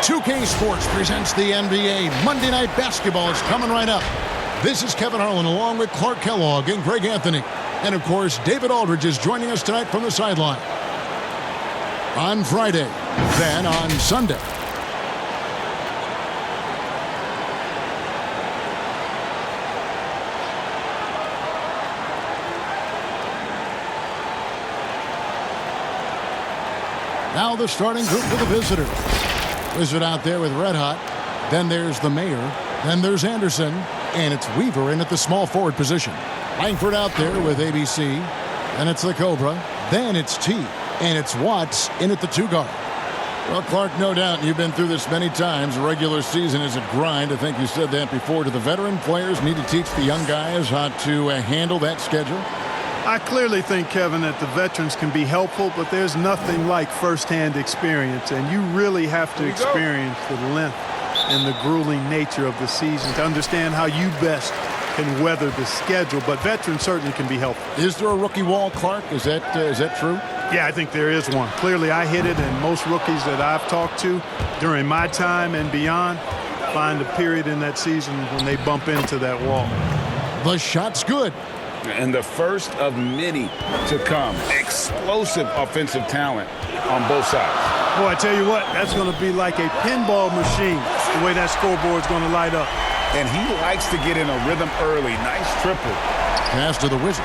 2K Sports presents the NBA. Monday Night Basketball is coming right up. This is Kevin Harlan along with Clark Kellogg and Greg Anthony. And, of course, David Aldridge is joining us tonight from the sideline. On Friday, then on Sunday. Now the starting group for the visitors. Wizard out there with Red Hot. Then there's the Mayor. Then there's Anderson. And it's Weaver in at the small forward position. Langford out there with ABC. Then it's the Cobra. Then it's T. And it's Watts in at the 2 guard. Well, Clark, no doubt you've been through this many times. The regular season is a grind. I think you said that before. Do the veteran players need to teach the young guys how to handle that schedule? I clearly think, Kevin, that the veterans can be helpful, but there's nothing like firsthand experience, and you really have to experience the length and the grueling nature of the season to understand how you best can weather the schedule, but veterans certainly can be helpful. Is there a rookie wall, Clark? Is that true? Yeah, I think there is one. Clearly, I hit it, and most rookies that I've talked to during my time and beyond find a period in that season when they bump into that wall. The shot's good. And the first of many to come. Explosive offensive talent on both sides. Boy, I tell you what, that's going to be like a pinball machine, the way that scoreboard's going to light up. And he likes to get in a rhythm early. Nice triple. Pass to the Wizard.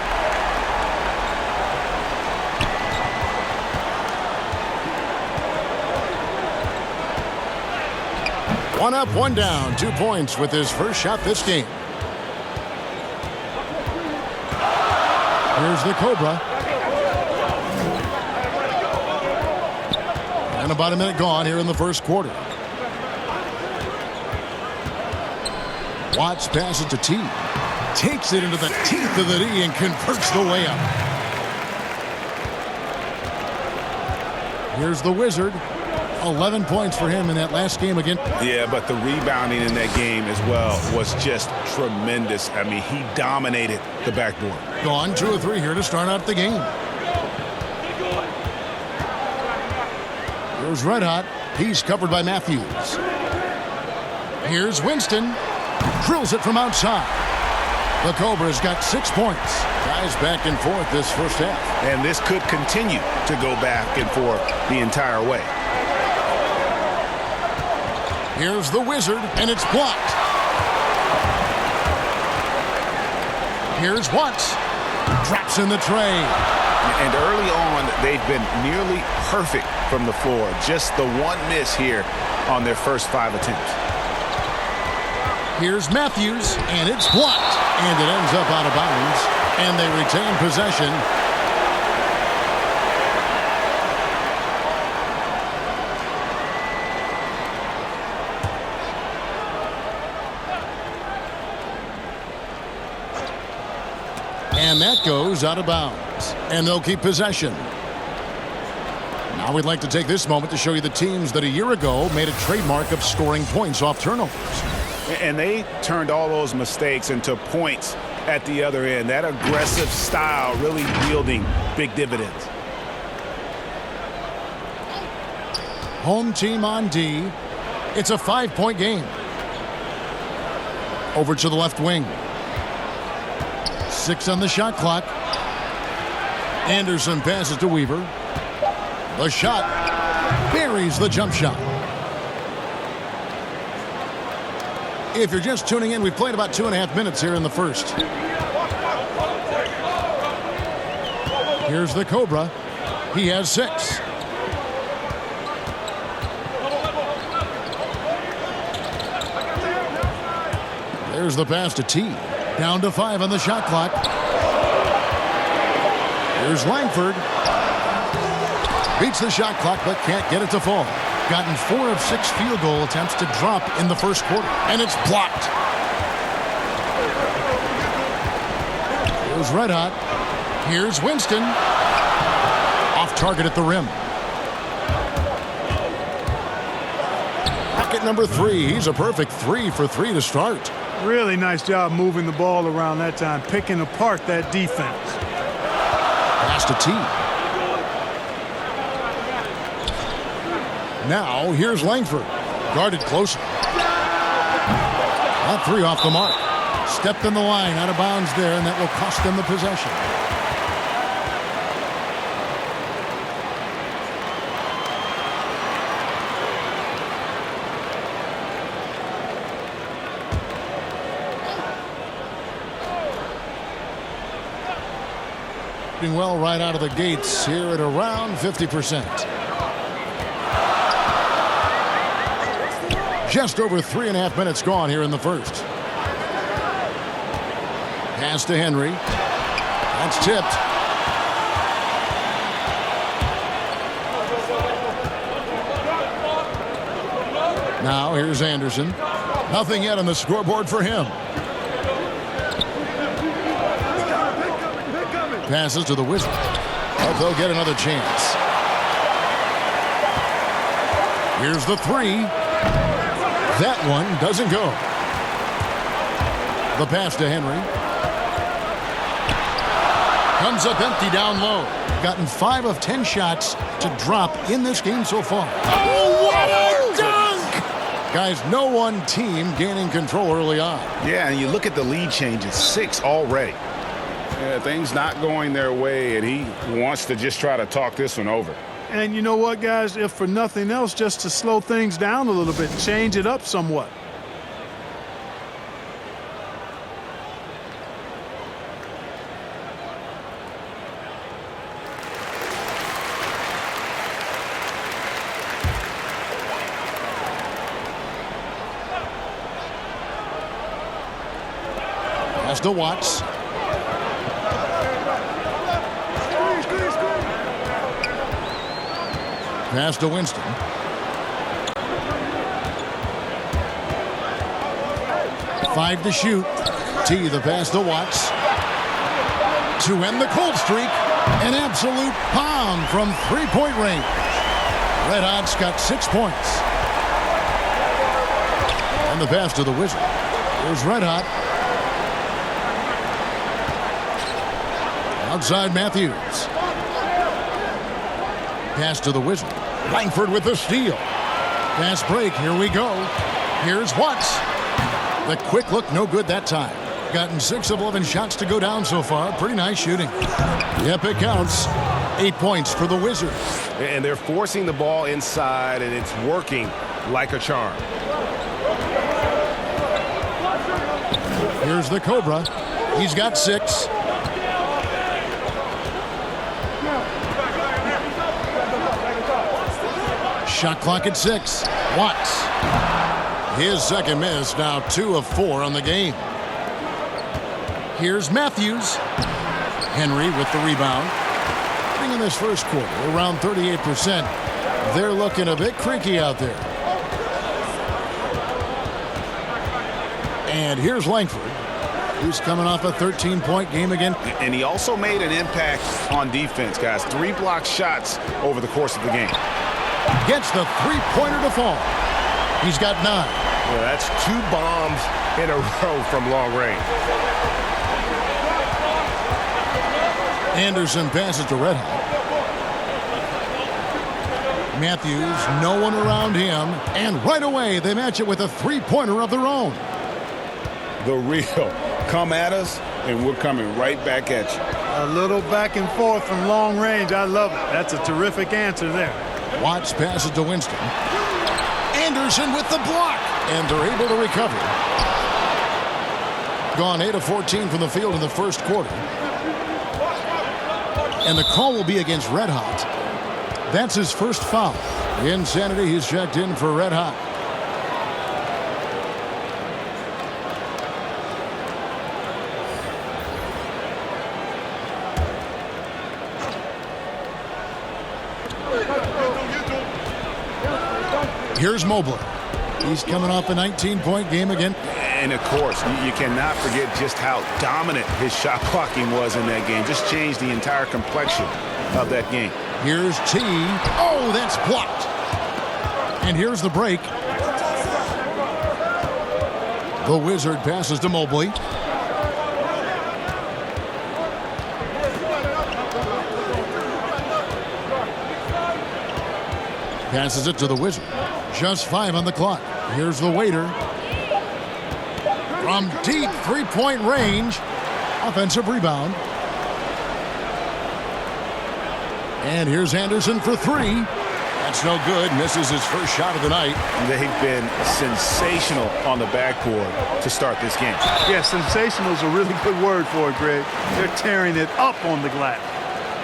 One up, one down. 2 points with his first shot this game. Here's the Cobra. And about a minute gone here in the first quarter. Watts passes to T. Takes it into the teeth of the D and converts the layup. Here's the Wizard. 11 points for him in that last game again. Yeah, but the rebounding in that game as well was just tremendous. I mean, he dominated the backboard. Gone 2 of 3 here to start out the game. Here's Red Hot. He's covered by Matthews. Here's Winston. Drills it from outside. The Cobra's got 6 points. Guys back and forth this first half. And this could continue to go back and forth the entire way. Here's the Wizard, and it's blocked. Here's Watts. Drops in the tray. And early on, they've been nearly perfect from the floor. Just the one miss here on their first 5 attempts. Here's Matthews, and it's blocked. And it ends up out of bounds. And they retain possession. And that goes out of bounds. And they'll keep possession. Now we'd like to take this moment to show you the teams that a year ago made a trademark of scoring points off turnovers. And they turned all those mistakes into points at the other end. That aggressive style really yielding big dividends. Home team on D. It's a 5-point game. Over to the left wing. 6 on the shot clock. Anderson passes to Weaver. The shot buries the jump shot. If you're just tuning in, we've played about 2.5 minutes here in the first. Here's the Cobra. He has 6. There's the pass to T. Down to 5 on the shot clock. Here's Langford. Beats the shot clock, but can't get it to fall. Gotten 4 of 6 field goal attempts to drop in the first quarter. And it's blocked. Here's Red Hot. Here's Winston. Off target at the rim. Bucket number 3. He's a perfect 3 for 3 to start. Really nice job moving the ball around that time, picking apart that defense. Pass to T. Now, here's Langford. Guarded closely. All three off the mark. Stepped in the line, out of bounds there, and that will cost them the possession. Well right out of the gates here at around 50%. Just over 3.5 minutes gone here in the first. Pass to Henry. That's tipped. Now here's Anderson. Nothing yet on the scoreboard for him. Passes to the Wizards. But they'll get another chance. Here's the three. That one doesn't go. The pass to Henry. Comes up empty down low. Gotten 5 of 10 shots to drop in this game so far. Oh, what a dunk! Guys, no one team gaining control early on. Yeah, and you look at the lead change. It's 6 already. Yeah, things not going their way, and he wants to just try to talk this one over. And you know what, guys? If for nothing else, just to slow things down a little bit, change it up somewhat. Pass to Watts. Pass to Winston. Five to shoot. T the pass to Watts. To end the cold streak. An absolute bomb from three-point range. Red Hot's got 6 points. And the pass to the Wizard. Here's Red Hot. Outside Matthews. Pass to the Wizard. Langford with the steal. Pass break. Here we go. Here's Watts. The quick look, no good that time. Gotten 6 of 11 shots to go down so far. Pretty nice shooting. Yep, it counts. 8 points for the Wizards. And they're forcing the ball inside, and it's working like a charm. Here's the Cobra. He's got 6. Shot clock at 6. Watts. His second miss, now 2 of 4 on the game. Here's Matthews. Henry with the rebound. In this first quarter, around 38%. They're looking a bit creaky out there. And here's Langford. He's coming off a 13-point game again. And he also made an impact on defense, guys. 3 block shots over the course of the game. Gets the three-pointer to fall. He's got 9. Well, that's 2 bombs in a row from long range. Anderson passes to Red Hot. Matthews, no one around him. And right away, they match it with a three-pointer of their own. The real. Come at us, and we're coming right back at you. A little back and forth from long range. I love it. That's a terrific answer there. Watts passes to Winston. Anderson with the block. And they're able to recover. Gone 8 of 14 from the field in the first quarter. And the call will be against Red Hot. That's his first foul. Insanity, he's checked in for Red Hot. Here's Mobley. He's coming off a 19-point game again. And, of course, you cannot forget just how dominant his shot blocking was in that game. Just changed the entire complexion of that game. Here's T. Oh, that's blocked. And here's the break. The Wizard passes to Mobley. Passes it to the Wizard. Just 5 on the clock. Here's the waiter. From deep three-point range. Offensive rebound. And here's Anderson for 3. That's no good. Misses his first shot of the night. They've been sensational on the backboard to start this game. Yeah, sensational is a really good word for it, Greg. They're tearing it up on the glass.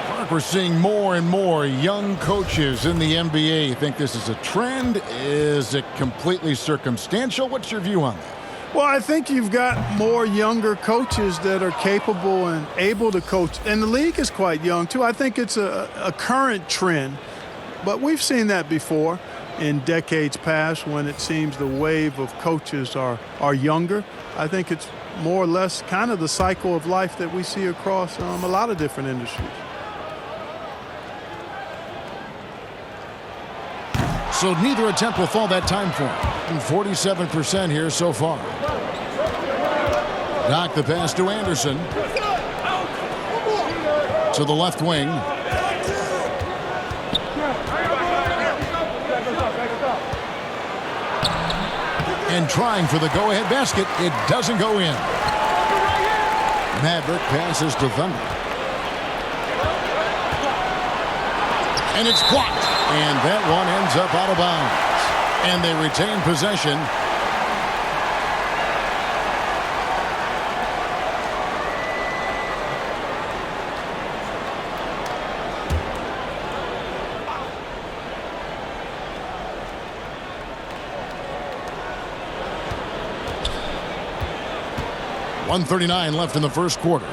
Mark, we're seeing more and more young coaches in the NBA. You think this is a trend? Is it completely circumstantial? What's your view on that? Well, I think you've got more younger coaches that are capable and able to coach. And the league is quite young, too. I think it's a current trend. But we've seen that before in decades past when it seems the wave of coaches are younger. I think it's more or less kind of the cycle of life that we see across a lot of different industries. So neither attempt will fall that time for him. 47% here so far. Knock the pass to Anderson. To the left wing. And trying for the go-ahead basket. It doesn't go in. Maverick passes to Thunder. And it's blocked. And that one ends up out of bounds. And they retain possession. .139 left in the first quarter.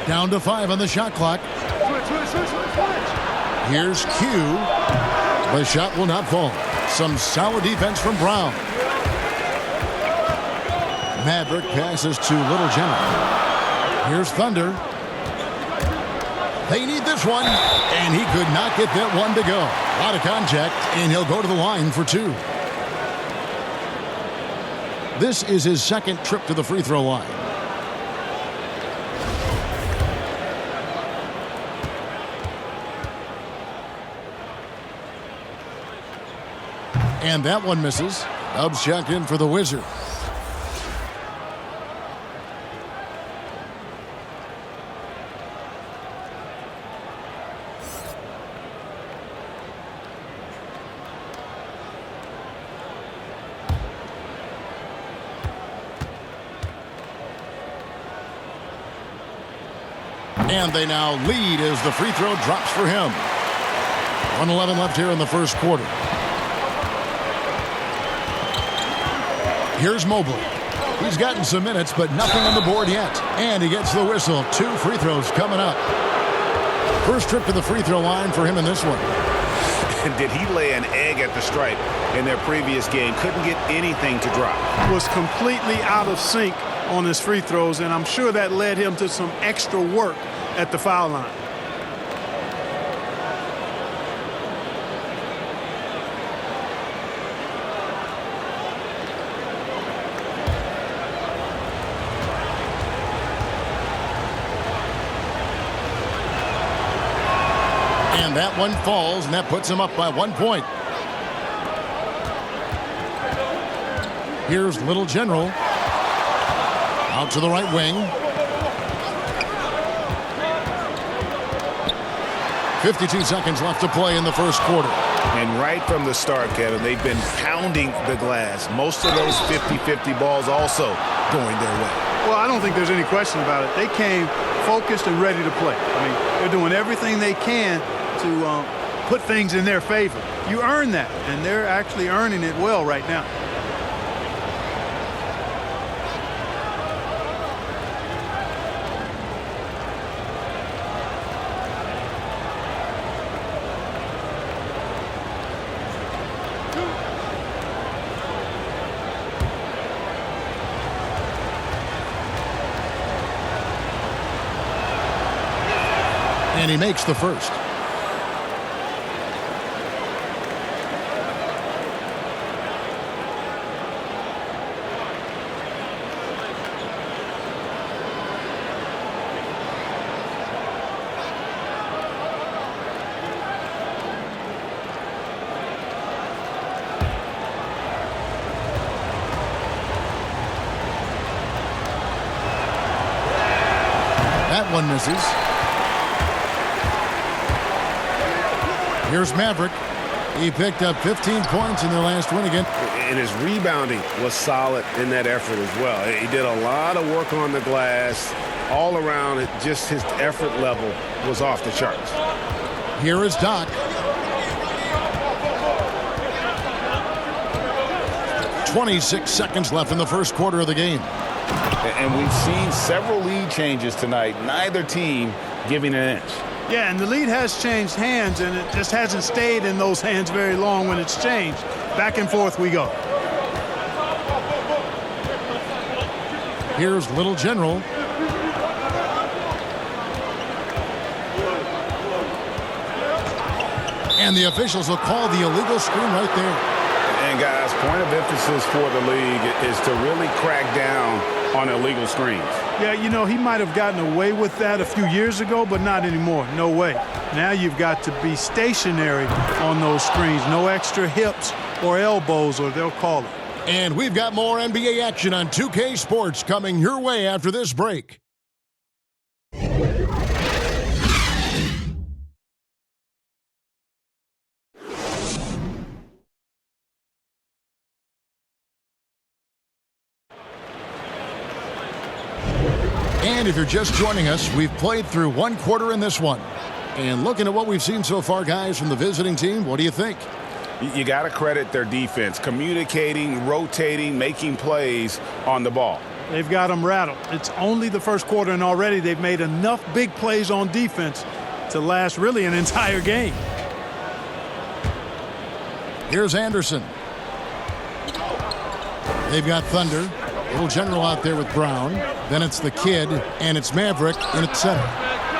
Down to 5 on the shot clock. Here's Q. The shot will not fall. Some solid defense from Brown. Maverick passes to Little General. Here's Thunder. They need this one, and he could not get that one to go. A lot of contact, and he'll go to the line for 2. This is his second trip to the free throw line. And that one misses. Dubs checked in for the Wizards. And they now lead as the free throw drops for him. 1:11 left here in the first quarter. Here's Mobley. He's gotten some minutes, but nothing on the board yet. And he gets the whistle. 2 free throws coming up. First trip to the free throw line for him in this one. Did he lay an egg at the stripe in their previous game? Couldn't get anything to drop. Was completely out of sync on his free throws, and I'm sure that led him to some extra work at the foul line. And that one falls, and that puts him up by 1 point. Here's Little General. Out to the right wing. 52 seconds left to play in the first quarter. And right from the start, Kevin, they've been pounding the glass. Most of those 50-50 balls also going their way. Well, I don't think there's any question about it. They came focused and ready to play. I mean, they're doing everything they can to put things in their favor. You earn that, and they're actually earning it well right now. And he makes the first. one misses. Here's Maverick. He picked up 15 points in their last win again. And his rebounding was solid in that effort as well. He did a lot of work on the glass. All around, just his effort level was off the charts. Here is Doc. .26 seconds left in the first quarter of the game. And we've seen several lead changes tonight. Neither team giving an inch. Yeah, and the lead has changed hands, and it just hasn't stayed in those hands very long when it's changed. Back and forth we go. Here's Little General. And the officials will call the illegal screen right there. And guys, point of emphasis for the league is to really crack down on illegal screens. Yeah, you know, he might have gotten away with that a few years ago, but not anymore. No way. Now you've got to be stationary on those screens. No extra hips or elbows, or they'll call it. And we've got more NBA action on 2K Sports coming your way after this break. And if you're just joining us, we've played through one quarter in this one. And looking at what we've seen so far, guys, from the visiting team, what do you think? You got to credit their defense, communicating, rotating, making plays on the ball. They've got them rattled. It's only the first quarter, and already they've made enough big plays on defense to last really an entire game. Here's Anderson. They've got Thunder. Little General out there with Brown. Then it's the kid, and it's Maverick in at center.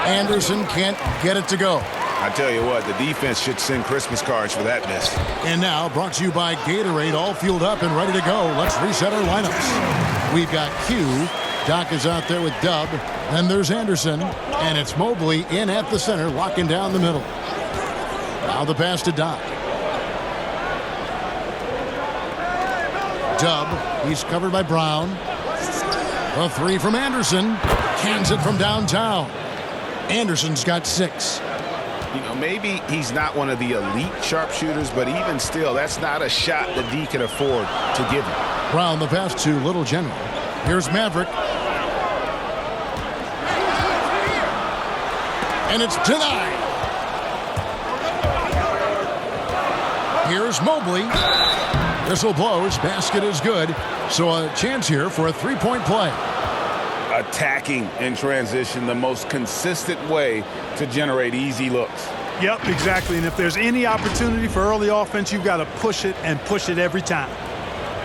Anderson can't get it to go. I tell you what, the defense should send Christmas cards for that miss. And now, brought to you by Gatorade, all fueled up and ready to go. Let's reset our lineups. We've got Q. Doc is out there with Dub. Then there's Anderson, and it's Mobley in at the center, locking down the middle. Now the pass to Doc. Dub, he's covered by Brown. A three from Anderson. Cans it from downtown. Anderson's got 6. You know, maybe he's not one of the elite sharpshooters, but even still, that's not a shot that D can afford to give him. Brown the pass to Little General. Here's Maverick. And it's denied. Here's Mobley. Whistle blows. Basket is good. So a chance here for a three-point play. Attacking in transition, the most consistent way to generate easy looks. Yep, exactly. And if there's any opportunity for early offense, you've got to push it and push it every time.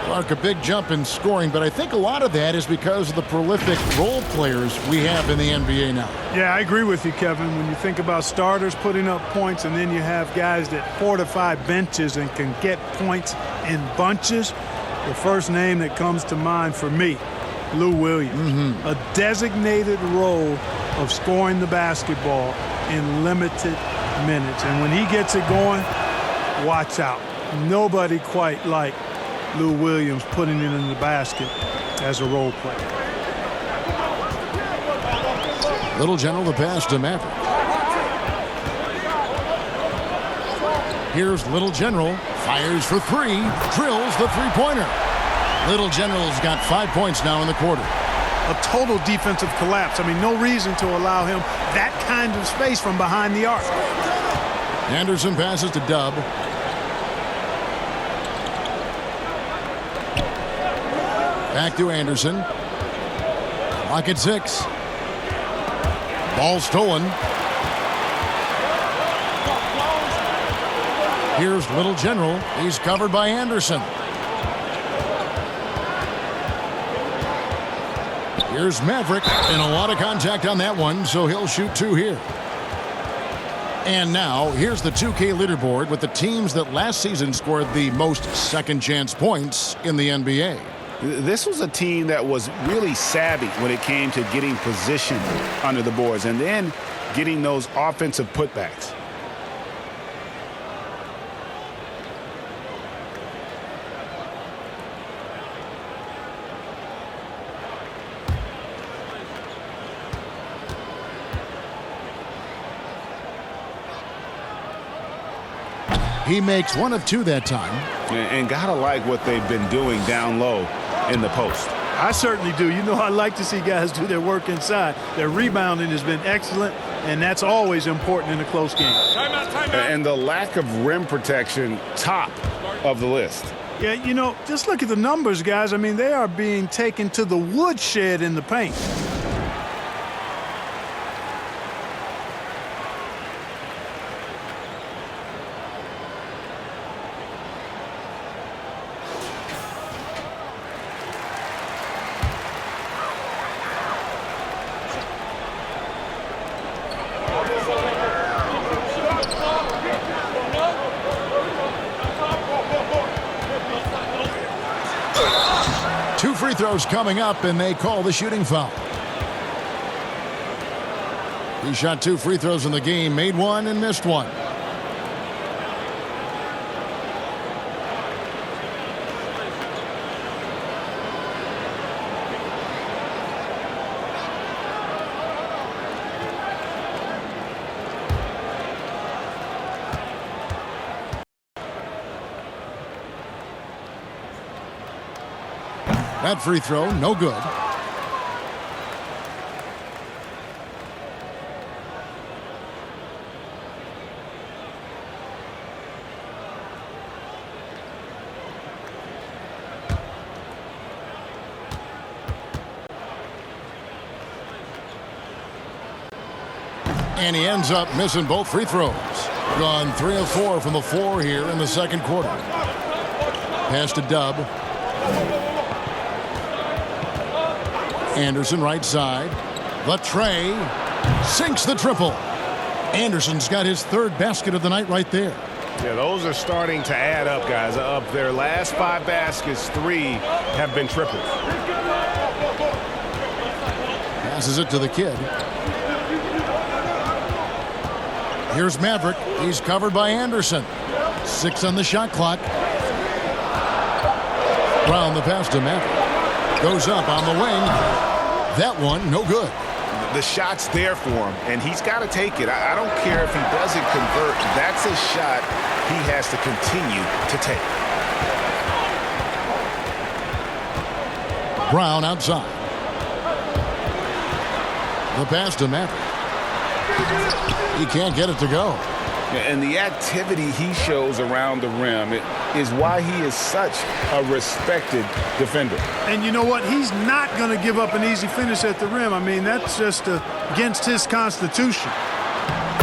Clark, a big jump in scoring, but I think a lot of that is because of the prolific role players we have in the NBA now. Yeah, I agree with you, Kevin. When you think about starters putting up points and then you have guys that fortify benches and can get points in bunches, the first name that comes to mind for me, Lou Williams. A designated role of scoring the basketball in limited minutes. And when he gets it going, watch out. Nobody quite like Lou Williams putting it in the basket as a role player. Little General the pass to Maverick. Here's Little General. Fires for 3. Drills the three-pointer. Little General's got 5 points now in the quarter. A total defensive collapse. I mean, no reason to allow him that kind of space from behind the arc. Anderson passes to Dub. Back to Anderson. Clock at 6. Ball stolen. Here's Little General. He's covered by Anderson. Here's Maverick, and a lot of contact on that one, so he'll shoot 2 here. And now, here's the 2K leaderboard with the teams that last season scored the most second-chance points in the NBA. This was a team that was really savvy when it came to getting position under the boards and then getting those offensive putbacks. He makes 1 of 2 that time. And gotta like what they've been doing down low in the post. I certainly do. You know, I like to see guys do their work inside. Their rebounding has been excellent, and that's always important in a close game. Timeout. And the lack of rim protection, top of the list. Yeah, you know, just look at the numbers, guys. I mean, they are being taken to the woodshed in the paint. Two free throws coming up, and they call the shooting foul. He shot 2 free throws in the game, made 1 and missed 1. That free throw, no good. And he ends up missing both free throws. Gone 3 of 4 from the floor here in the second quarter. Pass to Dub. Anderson right side. The tray. Sinks the triple. Anderson's got his 3rd basket of the night right there. Yeah, those are starting to add up, guys. Of their last 5 baskets, 3 have been triples. Passes it to the kid. Here's Maverick. He's covered by Anderson. 6 on the shot clock. Brown the pass to Maverick. Goes up on the wing. That one, no good. The shot's there for him, and he's got to take it. I don't care if he doesn't convert. That's a shot he has to continue to take. Brown outside. The pass to Maverick. He can't get it to go. And the activity he shows around the rim is why he is such a respected defender. And you know what? He's not going to give up an easy finish at the rim. I mean, that's just against his constitution.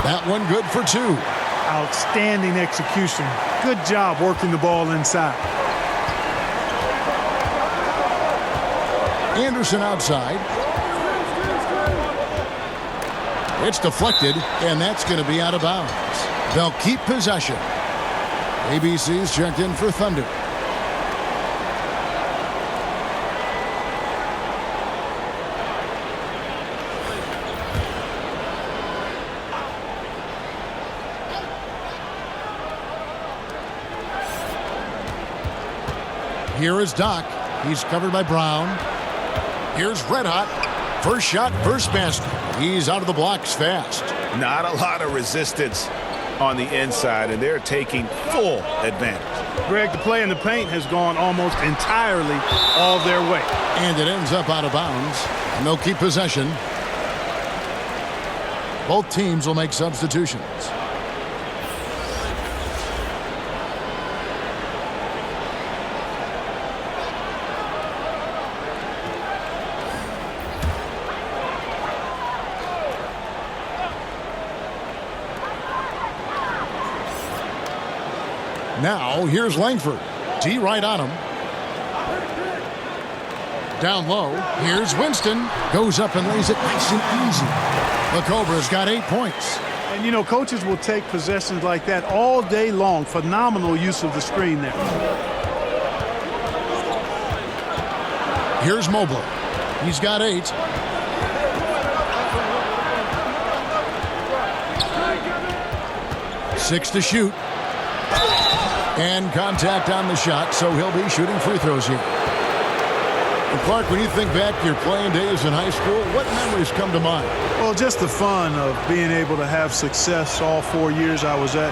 That one good for 2. Outstanding execution. Good job working the ball inside. Anderson outside. It's deflected, and that's going to be out of bounds. They'll keep possession. ABC's checked in for Thunder. Here is Doc. He's covered by Brown. Here's Red Hot. First shot, first basket. He's out of the blocks fast. Not a lot of resistance on the inside, and they're taking full advantage. Greg, the play in the paint has gone almost entirely all their way. And it ends up out of bounds. And they'll keep possession. Both teams will make substitutions. Now, here's Langford. D right on him. Down low. Here's Winston. Goes up and lays it nice and easy. The Cobra's got 8 points. And, you know, coaches will take possessions like that all day long. Phenomenal use of the screen there. Here's Mobley. He's got 8. Six to shoot. And contact on the shot, so he'll be shooting free throws here. And Clark, when you think back to your playing days in high school, what memories come to mind? Well, just the fun of being able to have success all 4 years I was at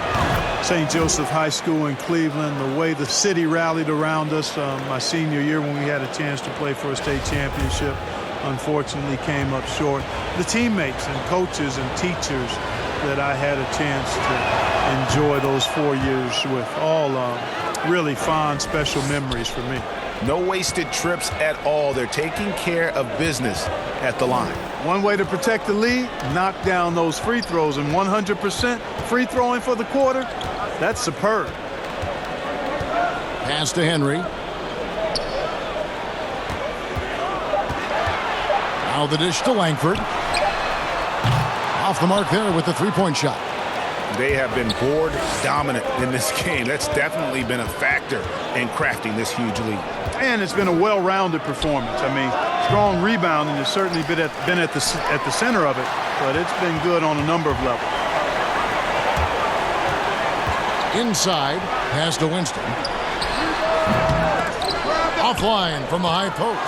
St. Joseph High School in Cleveland, the way the city rallied around us my senior year when we had a chance to play for a state championship. Unfortunately came up short. The teammates and coaches and teachers that I had a chance to enjoy those 4 years with, all really fond, special memories for me. No wasted trips at all. They're taking care of business at the line. One way to protect the lead, knock down those free throws, and 100% free throwing for the quarter, that's superb. Pass to Henry. Now the dish to Langford. Off the mark there with the three-point shot. They have been board dominant in this game. That's definitely been a factor in crafting this huge lead. And it's been a well-rounded performance. I mean, strong rebounding has certainly been at the center of it, but it's been good on a number of levels. Inside, pass to Winston. Offline from the high post.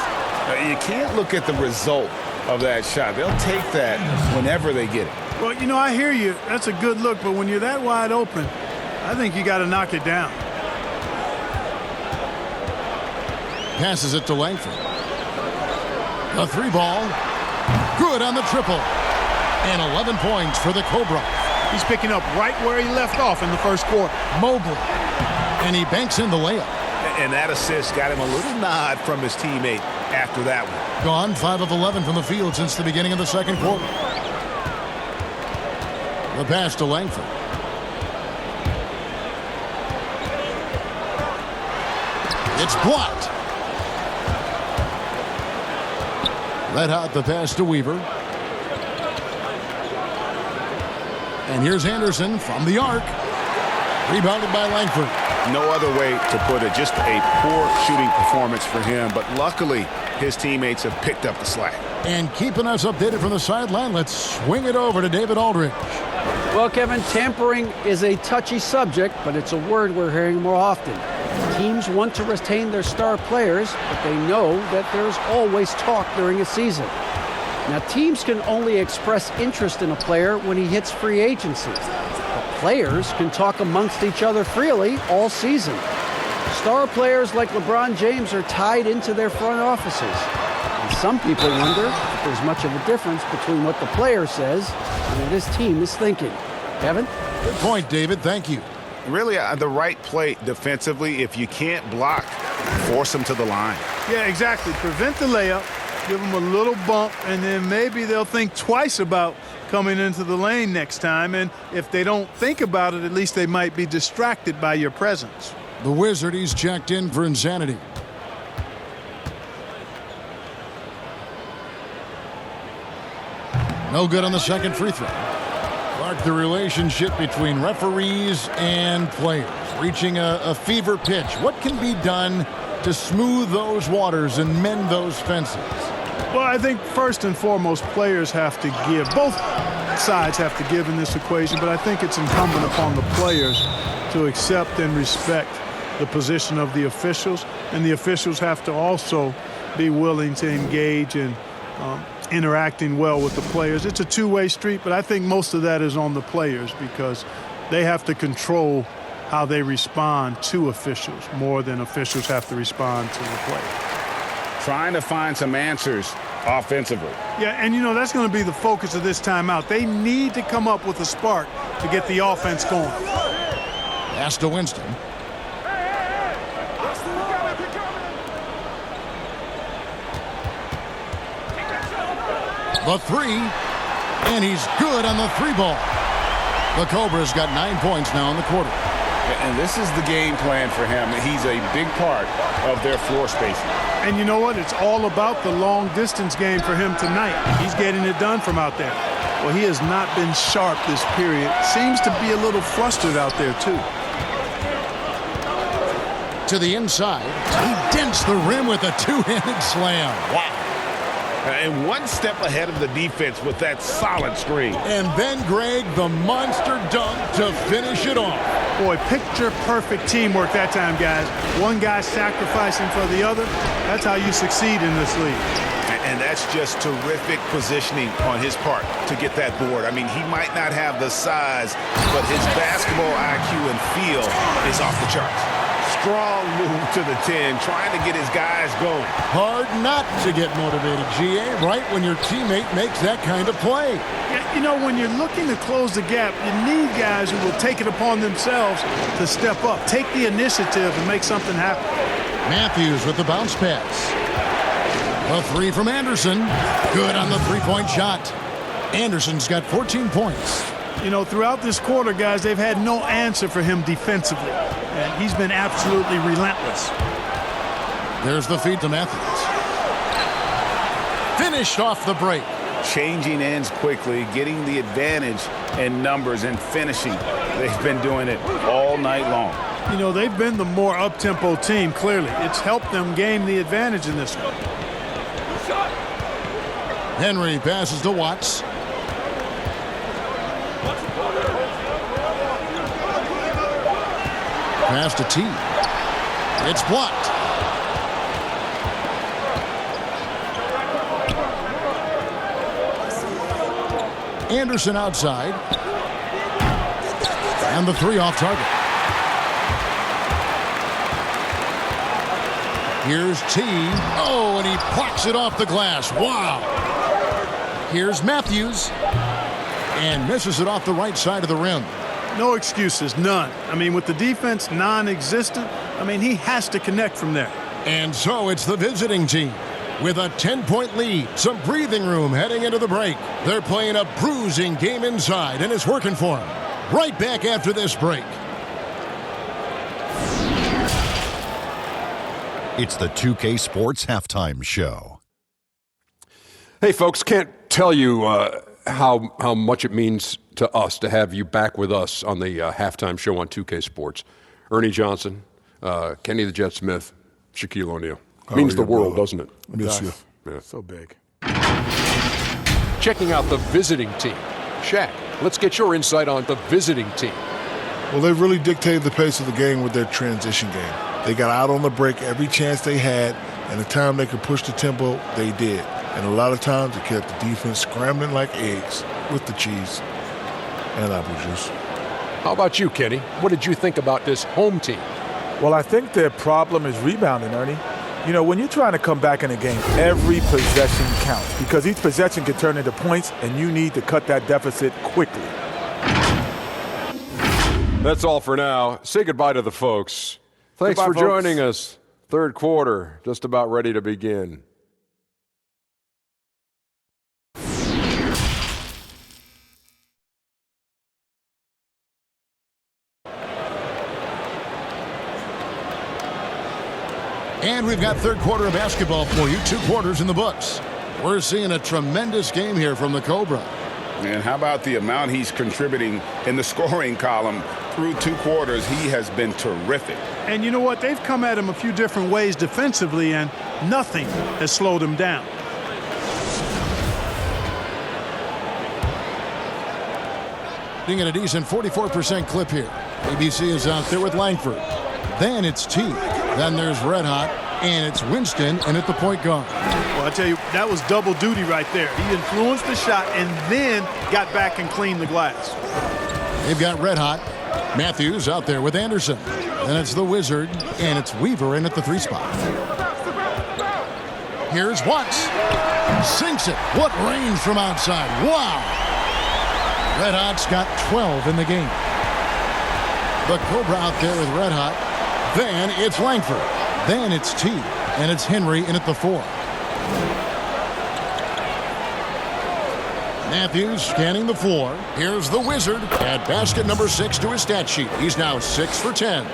You can't look at the result of that shot. They'll take that whenever they get it. Well, you know, I hear you. That's a good look, but when you're that wide open, I think you got to knock it down. Passes it to Langford. The three ball. Good on the triple. And 11 points for the Cobra. He's picking up right where he left off in the first quarter. Mobley. And he banks in the layup. And that assist got him a little nod from his teammate after that one. Gone 5 of 11 from the field since the beginning of the second quarter. The pass to Langford. It's blocked. Red hot the pass to Weaver. And here's Anderson from the arc. Rebounded by Langford. No other way to put it. Just a poor shooting performance for him. But luckily, his teammates have picked up the slack. And keeping us updated from the sideline, let's swing it over to David Aldridge. Well, Kevin, tampering is a touchy subject, but it's a word we're hearing more often. Teams want to retain their star players, but they know that there's always talk during a season. Now, teams can only express interest in a player when he hits free agency. But players can talk amongst each other freely all season. Star players like LeBron James are tied into their front offices. And some people wonder if there's much of a difference between what the player says and what his team is thinking. Kevin? Good point, David. Thank you. Really, the right play defensively. If you can't block, force them to the line. Yeah, exactly. Prevent the layup, give them a little bump, and then maybe they'll think twice about coming into the lane next time. And if they don't think about it, at least they might be distracted by your presence. The Wizard, he's checked in for insanity. No good on the second free throw. Mark the relationship between referees and players reaching a fever pitch. What can be done to smooth those waters and mend those fences? Well, I think first and foremost, players have to give. Both sides have to give in this equation, but I think it's incumbent upon the players to accept and respect the position of the officials, and the officials have to also be willing to engage in interacting well with the players. It's a two-way street, but I think most of that is on the players because they have to control how they respond to officials more than officials have to respond to the players. Trying to find some answers offensively. Yeah, and you know, that's going to be the focus of this timeout. They need to come up with a spark to get the offense going. Pass to Winston. The three, and he's good on the three ball. The Cobra's got 9 points now in the quarter. And this is the game plan for him. He's a big part of their floor spacing. And you know what? It's all about the long distance game for him tonight. He's getting it done from out there. Well, he has not been sharp this period. Seems to be a little flustered out there, too. To the inside, he dents the rim with a two-handed slam. Wow. And one step ahead of the defense with that solid screen. And then, Greg, the monster dunk to finish it off. Boy, picture-perfect teamwork that time, guys. One guy sacrificing for the other. That's how you succeed in this league. And that's just terrific positioning on his part to get that board. I mean, he might not have the size, but his basketball IQ and feel is off the charts. Strong move to the 10, trying to get his guys going. Hard not to get motivated, GA, right when your teammate makes that kind of play. Yeah, you know, when you're looking to close the gap, you need guys who will take it upon themselves to step up, take the initiative and make something happen. Matthews with the bounce pass. A three from Anderson. Good on the three-point shot. Anderson's got 14 points. You know, throughout this quarter, guys, they've had no answer for him defensively. And he's been absolutely relentless. There's the feed to Matthews. Finished off the break. Changing ends quickly, getting the advantage in numbers and finishing. They've been doing it all night long. You know, they've been the more up-tempo team, clearly. It's helped them gain the advantage in this one. Henry passes to Watts. Pass to T. It's blocked. Anderson outside. And the three off target. Here's T. Oh, and he plucks it off the glass. Wow. Here's Matthews. And misses it off the right side of the rim. No excuses, none. I mean, with the defense non-existent, I mean, he has to connect from there. And so it's the visiting team with a 10-point lead, some breathing room heading into the break. They're playing a bruising game inside, and it's working for them. Right back after this break. It's the 2K Sports Halftime Show. Hey, folks, can't tell you how much it means to us to have you back with us on the halftime show on 2K Sports. Ernie Johnson, Kenny the Jet Smith, Shaquille O'Neal. Means the world, doesn't it? Miss you. Yeah. So big. Checking out the visiting team. Shaq, let's get your insight on the visiting team. Well, they really dictated the pace of the game with their transition game. They got out on the break every chance they had, and the time they could push the tempo, they did. And a lot of times it kept the defense scrambling like eggs with the cheese and apple juice. How about you, Kenny? What did you think about this home team? Well, I think their problem is rebounding, Ernie. You know, when you're trying to come back in a game, every possession counts because each possession can turn into points, and you need to cut that deficit quickly. That's all for now. Say goodbye to the folks. Thanks Goodbye, for folks. joining us. Third quarter, just about ready to begin. And we've got third quarter of basketball for you. 2 quarters in the books. We're seeing a tremendous game here from the Cobra. And how about the amount he's contributing in the scoring column through 2 quarters? He has been terrific. And you know what? They've come at him a few different ways defensively, and nothing has slowed him down. Being at a decent 44% clip here. ABC is out there with Langford. Then it's T. Then there's Red Hot. And it's Winston and at the point guard. Well, I tell you, that was double duty right there. He influenced the shot and then got back and cleaned the glass. They've got Red Hot. Matthews out there with Anderson. Then it's the Wizard. And it's Weaver in at the 3 spot. Here's Watts. Sinks it. What range from outside. Wow. Red Hot's got 12 in the game. The Cobra out there with Red Hot. Then it's Langford. Then it's T. And it's Henry in at the 4. Matthews scanning the floor. Here's the Wizard. Add basket number 6 to his stat sheet. He's now 6 for 10.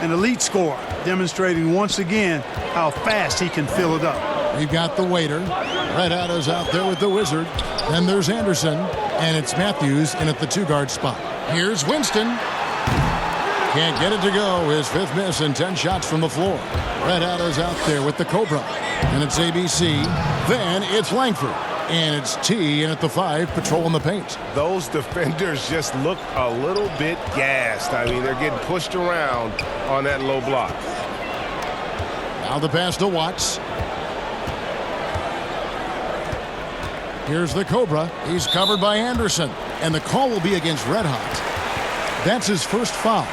An elite scorer, demonstrating once again how fast he can fill it up. We've got the waiter. Red Hot is out there with the Wizard. Then there's Anderson. And it's Matthews in at the 2-guard spot. Here's Winston. Can't get it to go. His 5th miss and 10 shots from the floor. Red Hot is out there with the Cobra. And it's ABC. Then it's Langford. And it's T in at the 5, patrolling the paint. Those defenders just look a little bit gassed. I mean, they're getting pushed around on that low block. Now the pass to Watts. Here's the Cobra. He's covered by Anderson. And the call will be against Red Hot. That's his first foul.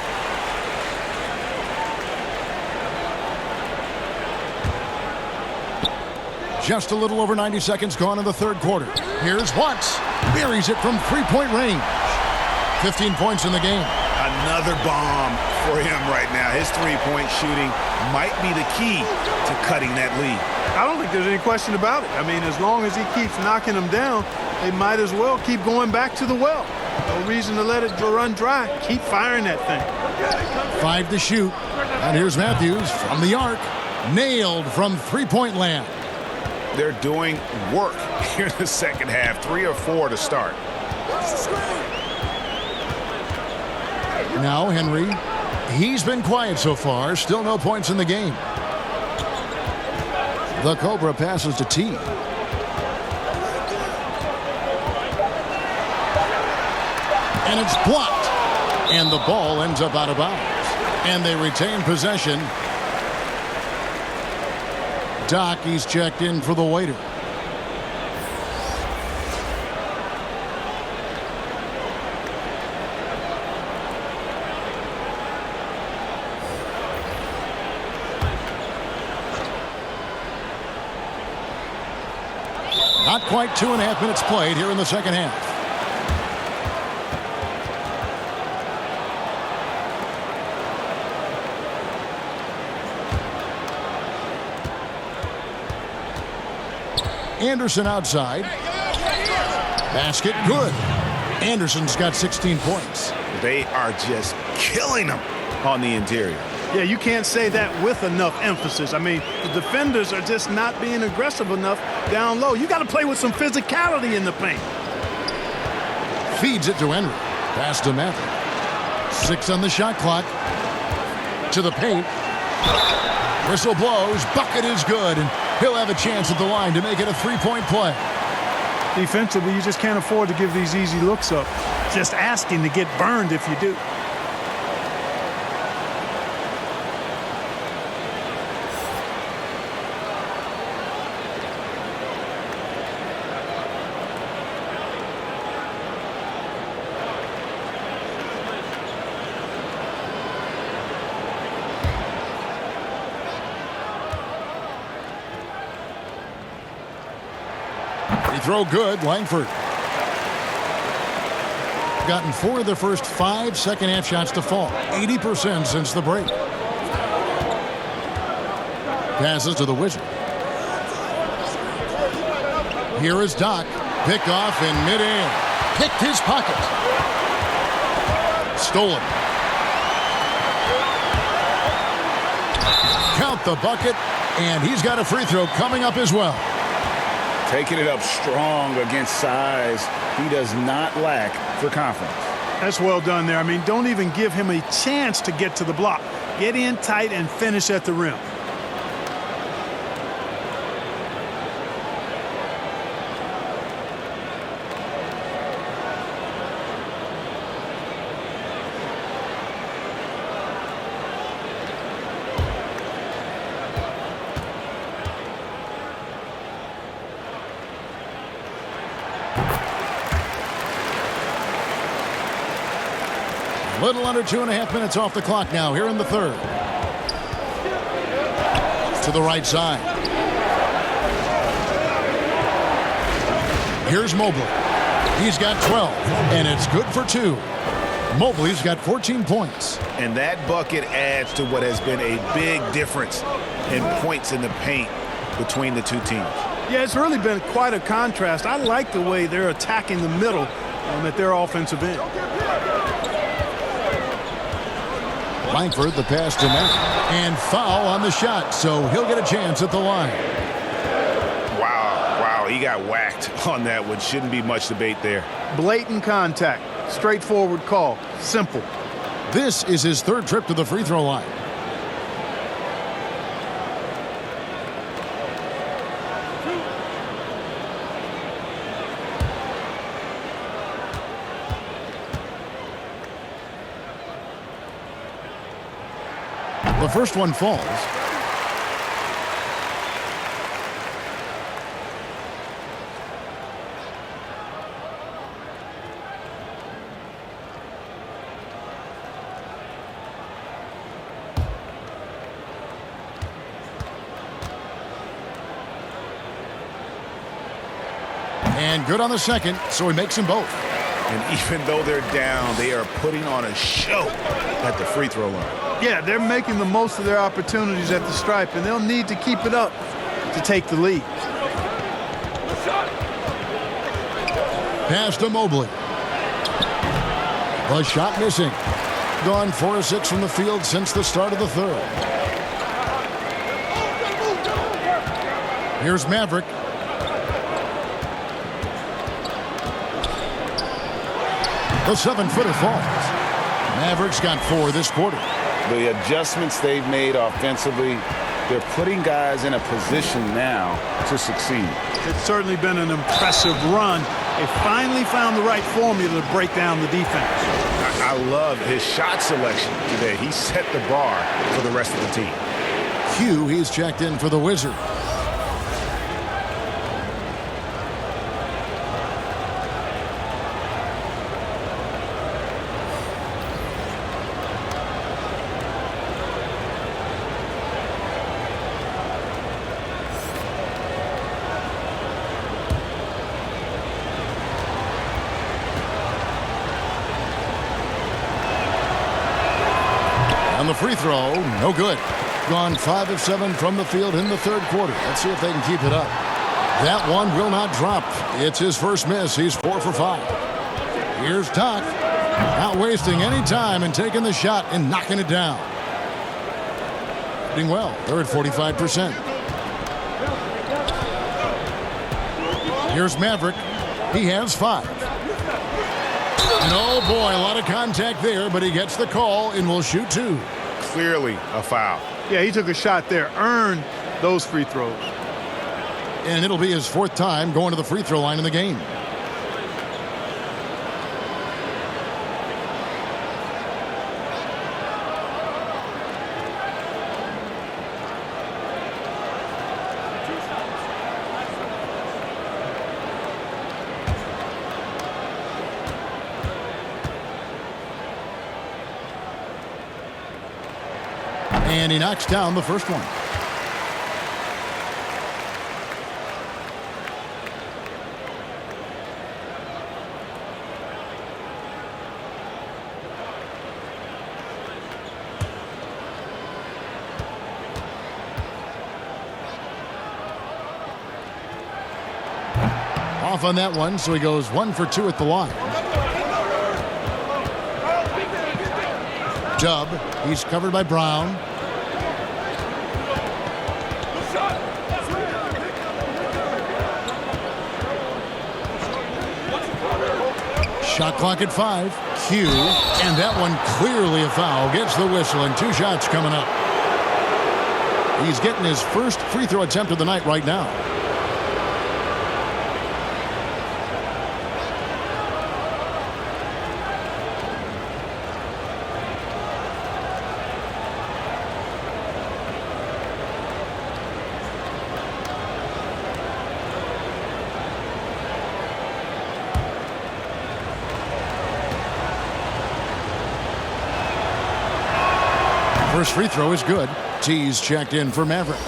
Just a little over 90 seconds gone in the third quarter. Here's Watts. Buries it from three-point range. 15 points in the game. Another bomb for him right now. His three-point shooting might be the key to cutting that lead. I don't think there's any question about it. I mean, as long as he keeps knocking them down, they might as well keep going back to the well. No reason to let it run dry. Keep firing that thing. 5 to shoot. And here's Matthews from the arc. Nailed from three-point land. They're doing work here in the second half. 3 or 4 to start. Now Henry. He's been quiet so far. Still no points in the game. The Cobra passes to T. And it's blocked. And the ball ends up out of bounds. And they retain possession. Doc, he's checked in for the waiter. Not quite 2.5 minutes played here in the second half. Anderson outside. Basket good. Anderson's got 16 points. They are just killing them on the interior. Yeah, you can't say that with enough emphasis. I mean, the defenders are just not being aggressive enough down low. You got to play with some physicality in the paint. Feeds it to Henry. Pass to Matthews. 6 on the shot clock. To the paint. Whistle blows. Bucket is good. And he'll have a chance at the line to make it a three-point play. Defensively, you just can't afford to give these easy looks up. Just asking to get burned if you do. Throw good, Langford. Gotten 4 of the first 5 second-half shots to fall. 80% since the break. Passes to the Wizard. Here is Doc. Pick off in midair. Picked his pocket. Stolen. Count the bucket, and he's got a free throw coming up as well. Taking it up strong against size. He does not lack for confidence. That's well done there. I mean, don't even give him a chance to get to the block. Get in tight and finish at the rim. Little under 2.5 minutes off the clock now here in the third. To the right side. Here's Mobley. He's got 12, and it's good for 2. Mobley's got 14 points. And that bucket adds to what has been a big difference in points in the paint between the two teams. Yeah, it's really been quite a contrast. I like the way they're attacking the middle at their offensive end. Langford, the pass to Matt. And foul on the shot, so he'll get a chance at the line. Wow, he got whacked on that one. Shouldn't be much debate there. Blatant contact. Straightforward call. Simple. This is his third trip to the free throw line. The first one falls. And good on the second, so he makes them both. And even though they're down, they are putting on a show at the free throw line. Yeah, they're making the most of their opportunities at the stripe, and they'll need to keep it up to take the lead. Pass to Mobley. The shot missing. Gone 4 of 6 from the field since the start of the third. Here's Maverick. The 7-footer falls. Mavericks got 4 this quarter. The adjustments they've made offensively, they're putting guys in a position now to succeed. It's certainly been an impressive run. They finally found the right formula to break down the defense. I love his shot selection today. He set the bar for the rest of the team. Q, he's checked in for the Wizards. On the free throw, no good. Gone 5 of 7 from the field in the third quarter. Let's see if they can keep it up. That one will not drop. It's his first miss. He's 4 for 5. Here's Todd. Not wasting any time and taking the shot and knocking it down. Doing well. They're at 45%. Here's Maverick. He has 5. And oh boy, a lot of contact there, but he gets the call and will shoot 2. Clearly a foul. Yeah, he took a shot there, earned those free throws. And it'll be his 4th time going to the free throw line in the game. And he knocks down the first one. Off on that one, so he goes 1 for 2 at the line. Dub, he's covered by Brown. Shot clock at 5. Q, and that one clearly a foul. Gets the whistle, and 2 shots coming up. He's getting his first free throw attempt of the night right now. First free throw is good. T's checked in for Maverick.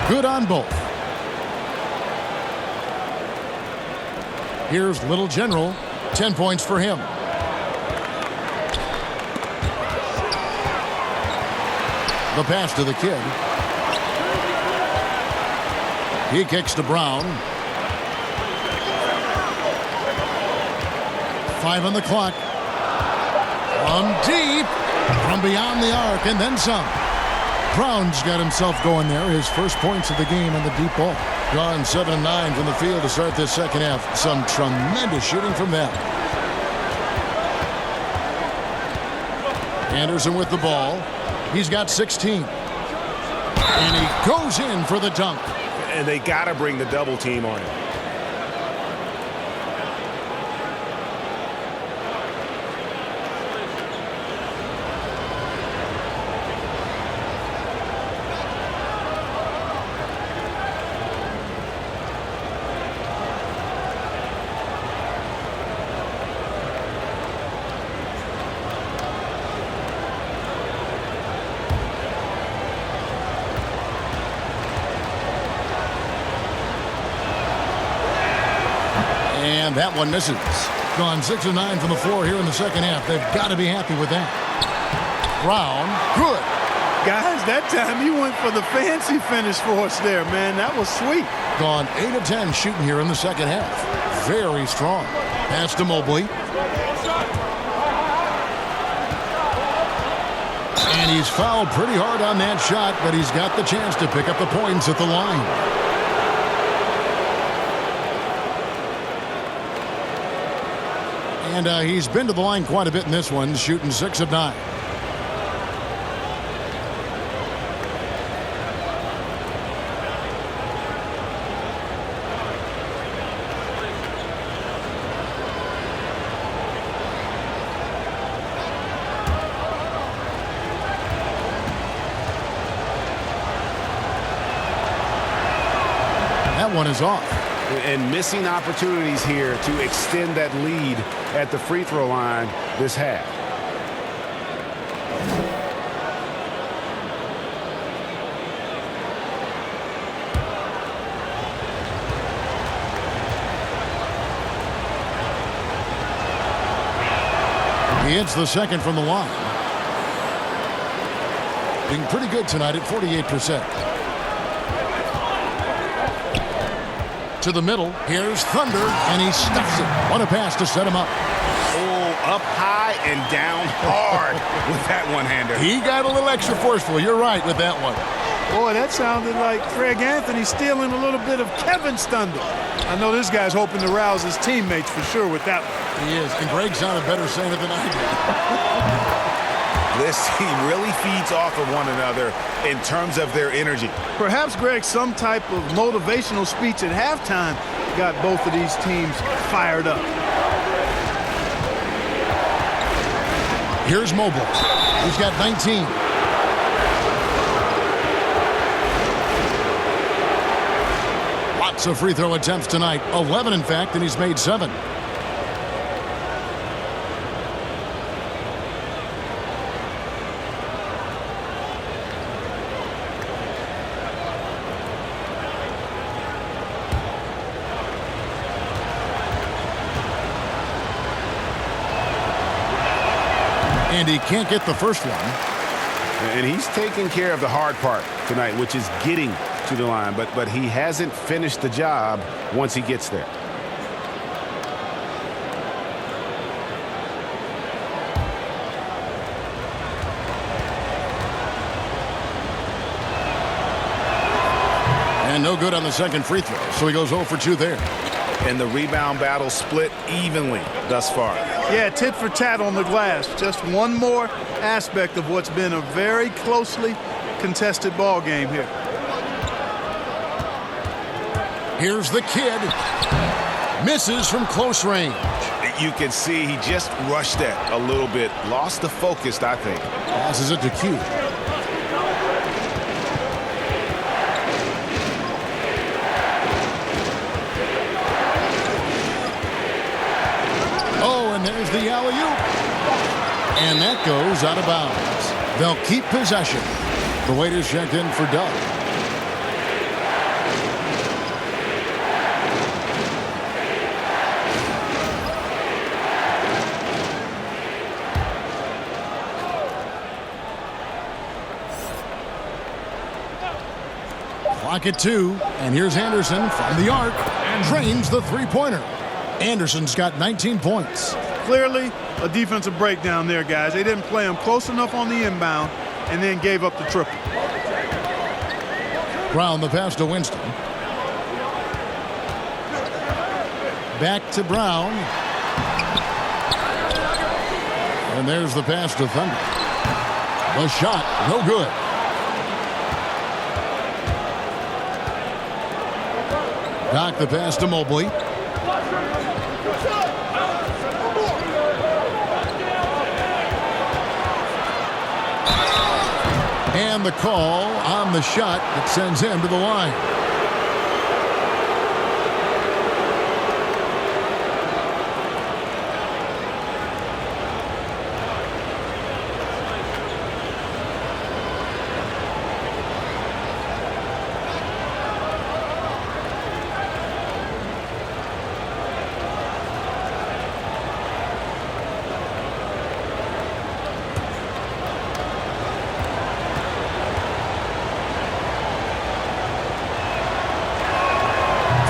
Good on both. Here's Little General. 10 points for him. The pass to the kid. He kicks to Brown. 5 on the clock. From deep. From beyond the arc and then some. Brown's got himself going there. His first points of the game on the deep ball. Gone 7 of 9 from the field to start this second half. Some tremendous shooting from them. Anderson with the ball. He's got 16. And he goes in for the dunk. And they got to bring the double team on him. And that one misses. Gone 6 of 9 from the floor here in the second half. They've got to be happy with that. Brown, good. Guys, that time you went for the fancy finish for us there, man. That was sweet. Gone 8 of 10 shooting here in the second half. Very strong. Pass to Mobley. And he's fouled pretty hard on that shot, but he's got the chance to pick up the points at the line. And he's been to the line quite a bit in this one, shooting 6 of 9. That one is off. And missing opportunities here to extend that lead at the free throw line this half. He hits the second from the line. Being pretty good tonight at 48%. To the middle. Here's Thunder, and he stuffs it. What a pass to set him up. Oh, up high and down hard with that one-hander. He got a little extra forceful. You're right with that one. Boy, that sounded like Greg Anthony stealing a little bit of Kevin's thunder. I know this guy's hoping to rouse his teammates for sure with that one. He is, and Greg sounded better saying it than I did. This team really feeds off of one another in terms of their energy. Perhaps, Greg, some type of motivational speech at halftime got both of these teams fired up. Here's Mobley. He's got 19. Lots of free throw attempts tonight. 11, in fact, and he's made 7. And he can't get the first one. And he's taking care of the hard part tonight, which is getting to the line. But he hasn't finished the job once he gets there. And no good on the second free throw, so he goes 0 for 2 there. And the rebound battle split evenly thus far. Yeah, tit for tat on the glass. Just one more aspect of what's been a very closely contested ball game here. Here's the kid. Misses from close range. You can see he just rushed that a little bit. Lost the focus, I think. Passes it to Q. There's the alley-oop. And that goes out of bounds. They'll keep possession. The waiter's checked in for Doug. Clock at 2. And here's Anderson from the arc. And drains the three-pointer. Anderson's got 19 points. Clearly a defensive breakdown there, guys. They didn't play him close enough on the inbound and then gave up the triple. Brown the pass to Winston. Back to Brown. And there's the pass to Thunder. The shot, no good. Doc the pass to Mobley. And the call on the shot that sends him to the line.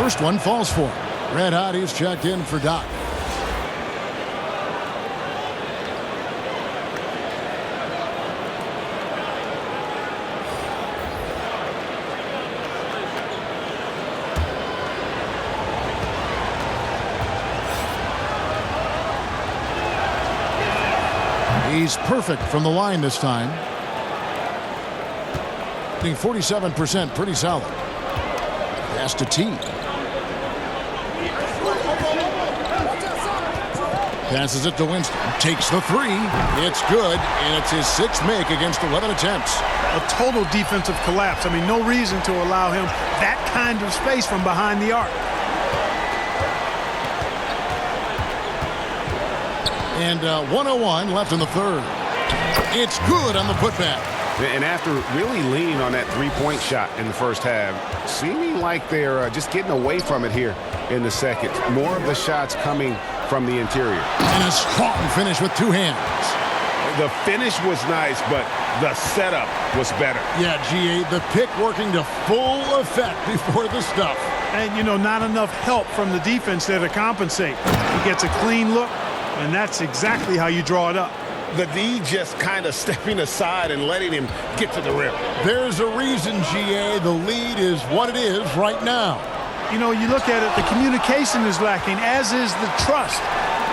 First one falls for him. Red Hot, he's checked in for Doc. He's perfect from the line this time. 47%, pretty solid. Pass to T. Passes it to Winston. Takes the three. It's good, and it's his sixth make against 11 attempts. A total defensive collapse. I mean, no reason to allow him that kind of space from behind the arc. And 1:01 left in the third. It's good on the putback. And after really leaning on that three-point shot in the first half, seeming like they're just getting away from it here in the second. More of the shots coming from the interior. And a strong finish with two hands. The finish was nice, but the setup was better. Yeah, GA, the pick working to full effect before the stuff. And, you know, not enough help from the defense there to compensate. He gets a clean look, and that's exactly how you draw it up. The D just kind of stepping aside and letting him get to the rim. There's a reason, GA, the lead is what it is right now. You know, you look at it, the communication is lacking, as is the trust.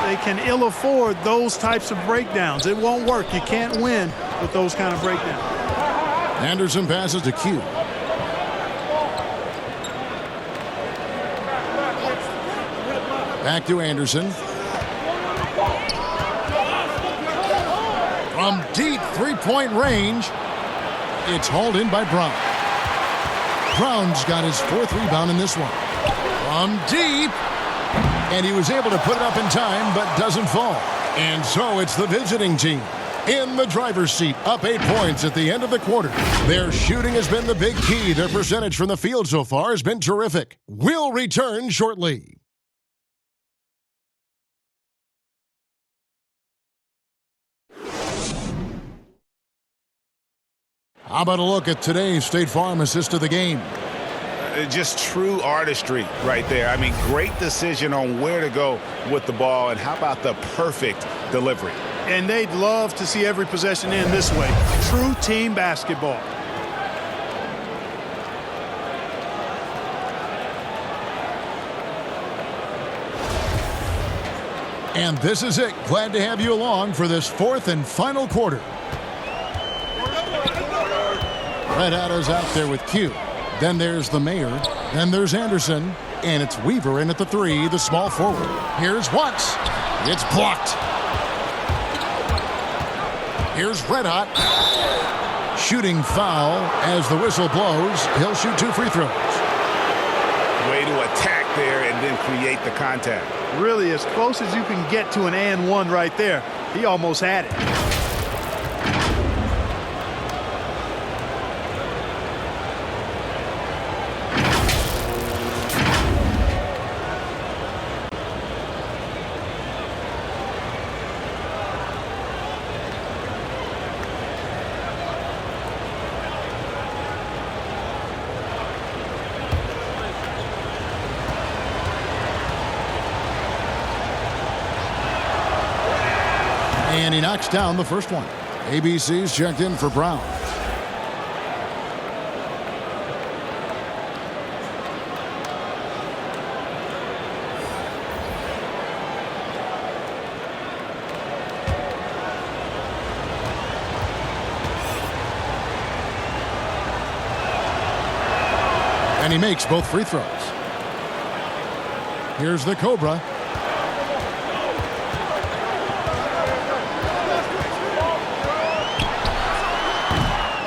They can ill afford those types of breakdowns. It won't work. You can't win with those kind of breakdowns. Anderson passes to Q. Back to Anderson. From deep three-point range, it's hauled in by Brown. Brown's got his fourth rebound in this one. From deep, and he was able to put it up in time, but doesn't fall. And so it's the visiting team in the driver's seat, up 8 points at the end of the quarter. Their shooting has been the big key. Their percentage from the field so far has been terrific. We'll return shortly. How about a look at today's State Farm assist of the game? Just true artistry right there. I mean, great decision on where to go with the ball, and how about the perfect delivery? And they'd love to see every possession end this way. True team basketball. And this is it. Glad to have you along for this fourth and final quarter. Red Hot is out there with Q. Then there's the Mayor. Then there's Anderson. And it's Weaver in at the three, the small forward. Here's Watts. It's blocked. Here's Red Hot. Shooting foul as the whistle blows. He'll shoot 2 free throws. Way to attack there and then create the contact. Really as close as you can get to an and one right there. He almost had it. And he knocks down the first one. ABC's checked in for Brown. And he makes both free throws. Here's the Cobra.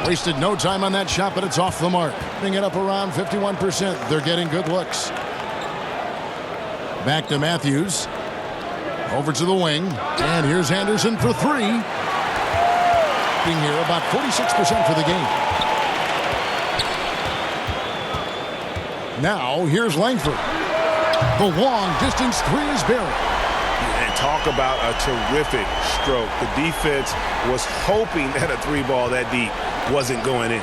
Wasted no time on that shot, but it's off the mark. Putting it up around 51%. They're getting good looks. Back to Matthews. Over to the wing. And here's Anderson for three. Being here about 46% for the game. Now here's Langford. The long distance three is buried. And talk about a terrific stroke. The defense was hoping that a three ball that deep wasn't going in.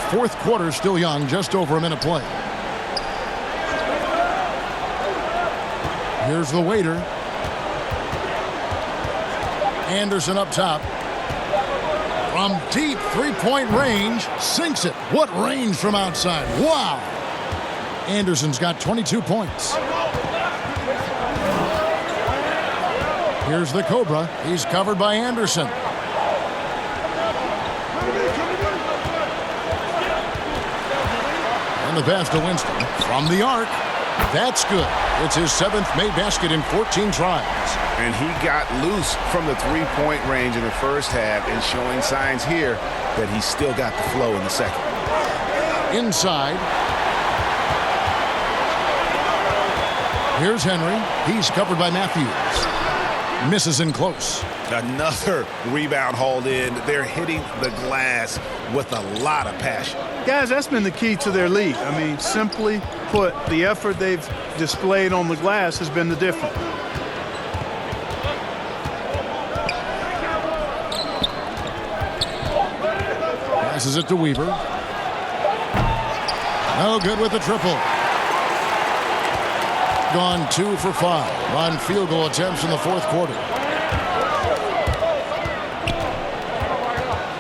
fourth quarter still young, just over a minute play. Here's the waiter. Anderson up top. From deep three-point range, sinks it. What range from outside. Wow. Anderson's got 22 points. Here's the Cobra. He's covered by Anderson. And the pass to Winston from the arc. That's good. It's his 7th made basket in 14 tries. And he got loose from the three-point range in the first half and showing signs here that he's still got the flow in the second. Inside. Here's Henry. He's covered by Matthews. Misses in close. Another rebound hauled in. They're hitting the glass with a lot of passion. Guys, that's been the key to their lead. I mean, simply put, the effort they've displayed on the glass has been the difference. Passes it to Weaver. No good with the triple. Gone 2 for 5 on field goal attempts in the fourth quarter.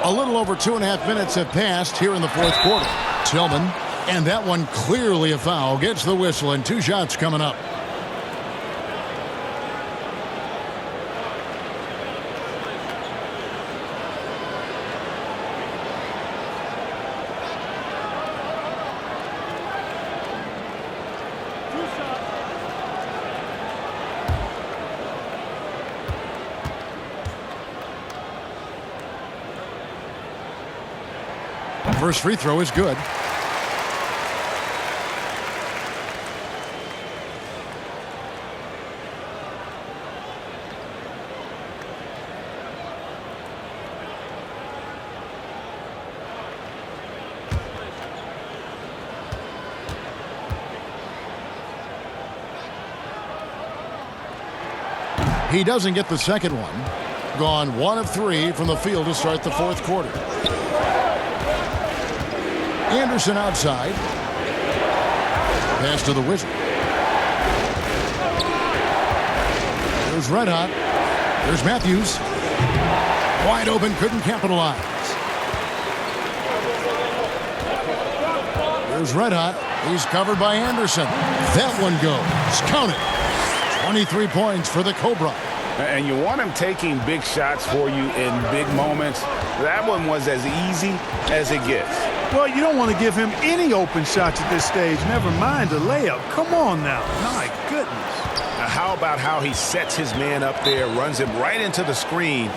A little over 2.5 minutes have passed here in the fourth quarter. Tillman, and that one clearly a foul, gets the whistle, and 2 shots coming up. First free throw is good. He doesn't get the second one. Gone 1 of 3 from the field to start the fourth quarter. Anderson outside. Pass to the Wizard. There's Red Hot. There's Matthews. Wide open, couldn't capitalize. There's Red Hot. He's covered by Anderson. That one goes. Count it. 23 points for the Cobra. And you want him taking big shots for you in big moments. That one was as easy as it gets. Well, you don't want to give him any open shots at this stage, never mind a layup. Come on now. My goodness. Now, how about how he sets his man up there, runs him right into the screen,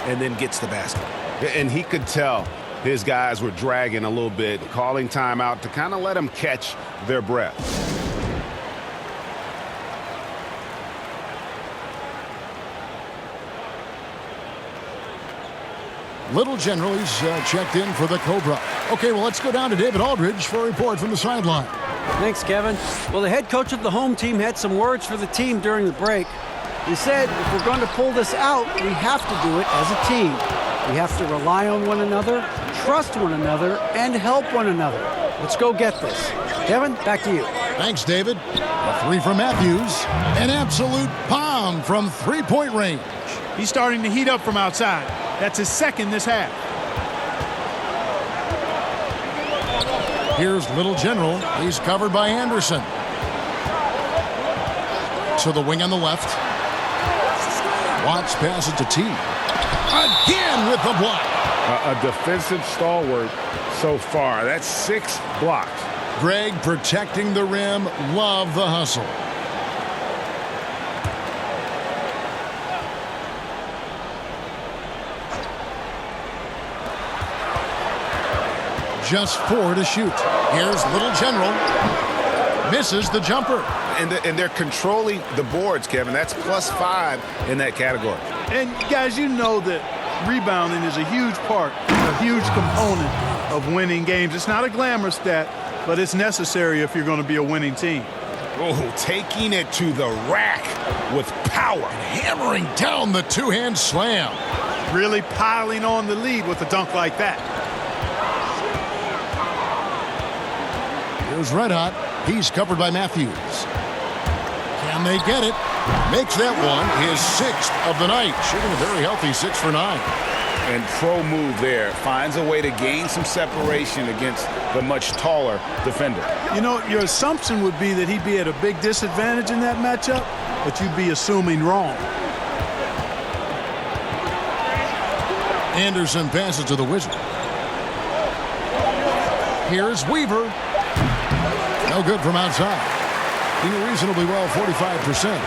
and then gets the basket? And he could tell his guys were dragging a little bit, calling timeout to kind of let them catch their breath. Little General, he's checked in for the Cobra. Okay, well, let's go down to David Aldridge for a report from the sideline. Thanks, Kevin. Well, the head coach of the home team had some words for the team during the break. He said, if we're going to pull this out, we have to do it as a team. We have to rely on one another, trust one another, and help one another. Let's go get this. Kevin, back to you. Thanks, David. A 3 from Matthews. An absolute bomb from three-point range. He's starting to heat up from outside. That's his second this half. Here's Little General. He's covered by Anderson. To the wing on the left. Watts passes to T. Again with the block. A defensive stalwart so far. That's 6 blocks. Greg protecting the rim. Love the hustle. Just 4 to shoot. Here's Little General. Misses the jumper. And they're controlling the boards, Kevin. That's +5 in that category. And guys, you know that rebounding is a huge part, a huge component of winning games. It's not a glamour stat, but it's necessary if you're going to be a winning team. Oh, taking it to the rack with power. And hammering down the two-hand slam. Really piling on the lead with a dunk like that. Here's Red Hot. He's covered by Matthews. Can they get it? Makes that one his 6th of the night. Shooting a very healthy 6 for 9. And pro move there. Finds a way to gain some separation against the much taller defender. You know, your assumption would be that he'd be at a big disadvantage in that matchup, but you'd be assuming wrong. Anderson passes to the Wizard. Here's Weaver. No good from outside. Doing reasonably well, 45%.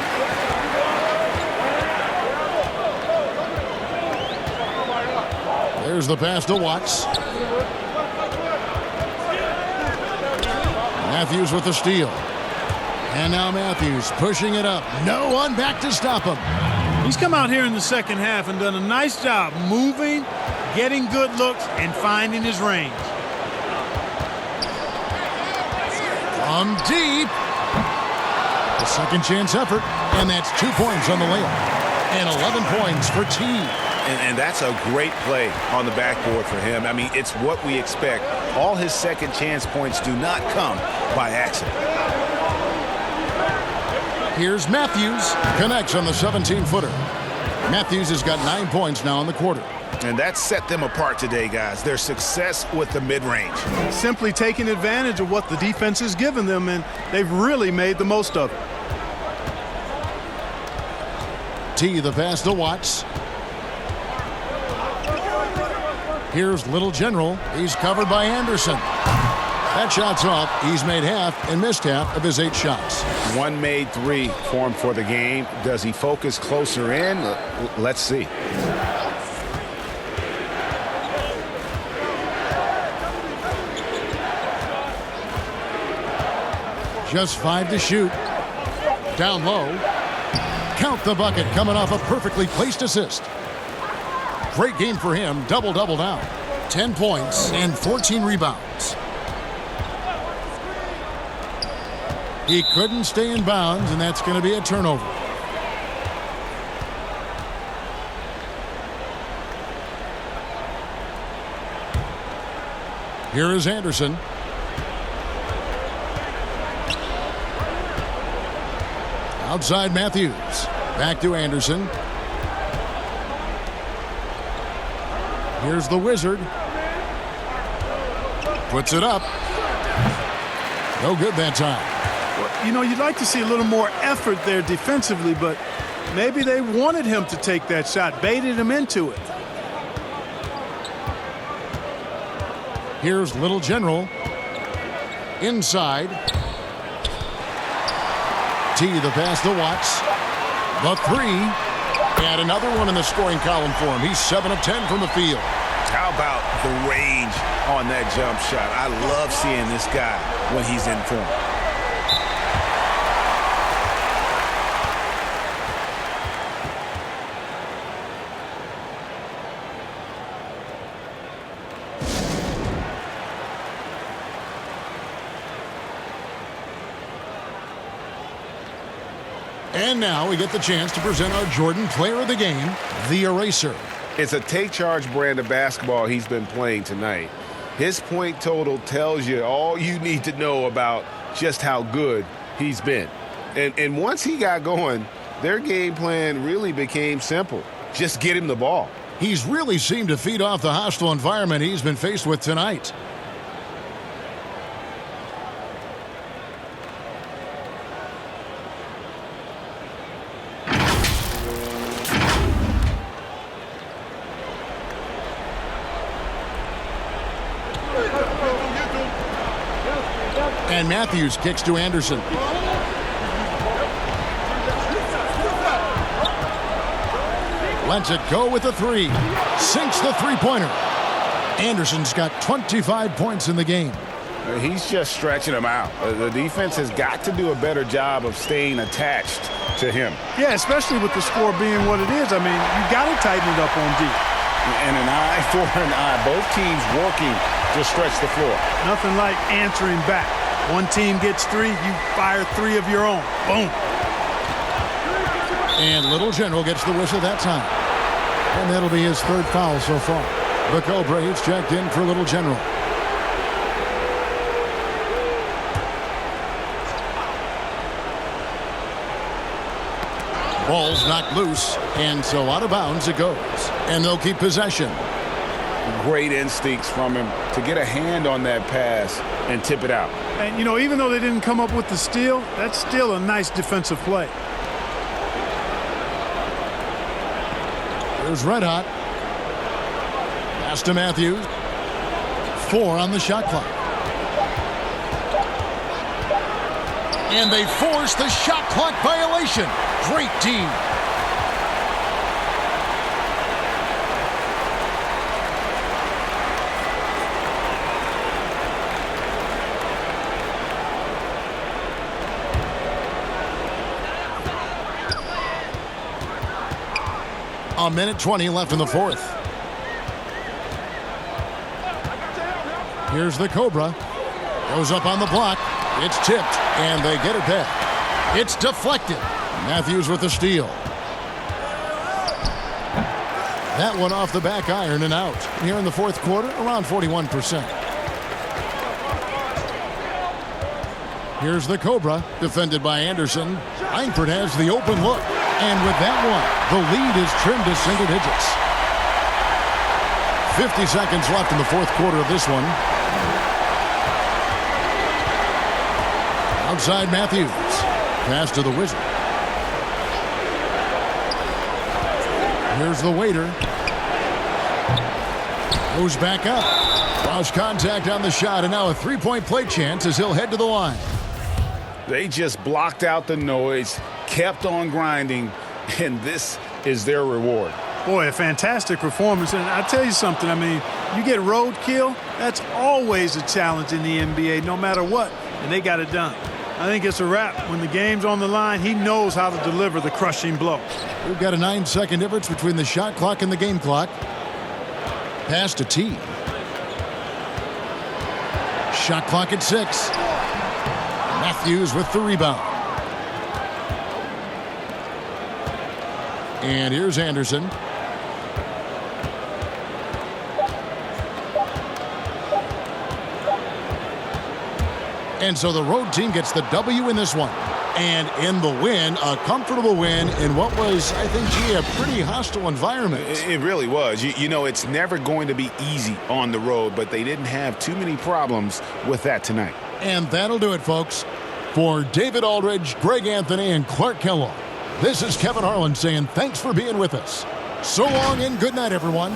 There's the pass to Watts. Matthews with the steal. And now Matthews pushing it up. No one back to stop him. He's come out here in the second half and done a nice job moving, getting good looks, and finding his range. From deep. A second chance effort, and that's 2 points on the layup. And 11 points for T. And that's a great play on the backboard for him. I mean, it's what we expect. All his second chance points do not come by accident. Here's Matthews. Connects on the 17-footer. Matthews has got 9 points now in the quarter. And that set them apart today, guys. Their success with the mid-range. Simply taking advantage of what the defense has given them, and they've really made the most of it. T, the pass to Watts. Here's Little General. He's covered by Anderson. That shot's off. He's made half and missed half of his 8 shots. One made 3 for him for the game. Does he focus closer in? Let's see. Just 5 to shoot. Down low. Count the bucket coming off a perfectly placed assist. Great game for him. Double-double now. 10 points and 14 rebounds. He couldn't stay in bounds, and that's going to be a turnover. Here is Anderson. Outside Matthews. Back to Anderson. Here's the Wizard. Puts it up. No good that time. Well, you know, you'd like to see a little more effort there defensively, but maybe they wanted him to take that shot, baited him into it. Here's Little General. Inside. T, the pass to Watts. The 3. And another one in the scoring column for him. He's 7 of 10 from the field. How about the range on that jump shot? I love seeing this guy when he's in form. And now we get the chance to present our Jordan Player of the Game, the Eraser. It's a take-charge brand of basketball he's been playing tonight. His point total tells you all you need to know about just how good he's been. And once he got going, their game plan really became simple. Just get him the ball. He's really seemed to feed off the hostile environment he's been faced with tonight. And Matthews kicks to Anderson. Lets it go with the 3. Sinks the three-pointer. Anderson's got 25 points in the game. He's just stretching him out. The defense has got to do a better job of staying attached to him. Yeah, especially with the score being what it is. I mean, you got to tighten it up on D. And an eye for an eye. Both teams working to stretch the floor. Nothing like answering back. One team gets 3, you fire 3 of your own. Boom. And Little General gets the whistle that time. And that'll be his 3rd foul so far. The Braves checked in for Little General. Ball's knocked loose, and so out of bounds it goes. And they'll keep possession. Great instincts from him to get a hand on that pass and tip it out. And, you know, even though they didn't come up with the steal, that's still a nice defensive play. Here's Red Hot. Pass to Matthews. 4 on the shot clock. And they force the shot clock violation. Great team. A minute 20 left in the fourth. Here's the Cobra. Goes up on the block. It's tipped, and they get it back. It's deflected. Matthews with the steal. That one off the back iron and out. Here in the fourth quarter, around 41%. Here's the Cobra, defended by Anderson. Langford has the open look. And with that one, the lead is trimmed to single digits. 50 seconds left in the fourth quarter of this one. Outside Matthews. Pass to the Wizard. Here's the waiter. Goes back up. Lost contact on the shot, and now a three-point play chance as he'll head to the line. They just blocked out the noise, kept on grinding, and this is their reward. Boy, a fantastic performance. And I tell you something, I mean, you get roadkill, that's always a challenge in the NBA, no matter what, and they got it done. I think it's a wrap. When the game's on the line, he knows how to deliver the crushing blow. We've got a 9-second difference between the shot clock and the game clock. Pass to T. Shot clock at 6. Matthews with the rebound. And here's Anderson. And so the road team gets the W in this one. And in the win, a comfortable win in what was, I think, a pretty hostile environment. It really was. You know, it's never going to be easy on the road, but they didn't have too many problems with that tonight. And that'll do it, folks. For David Aldridge, Greg Anthony, and Clark Kellogg, this is Kevin Harlan saying thanks for being with us. So long and good night, everyone.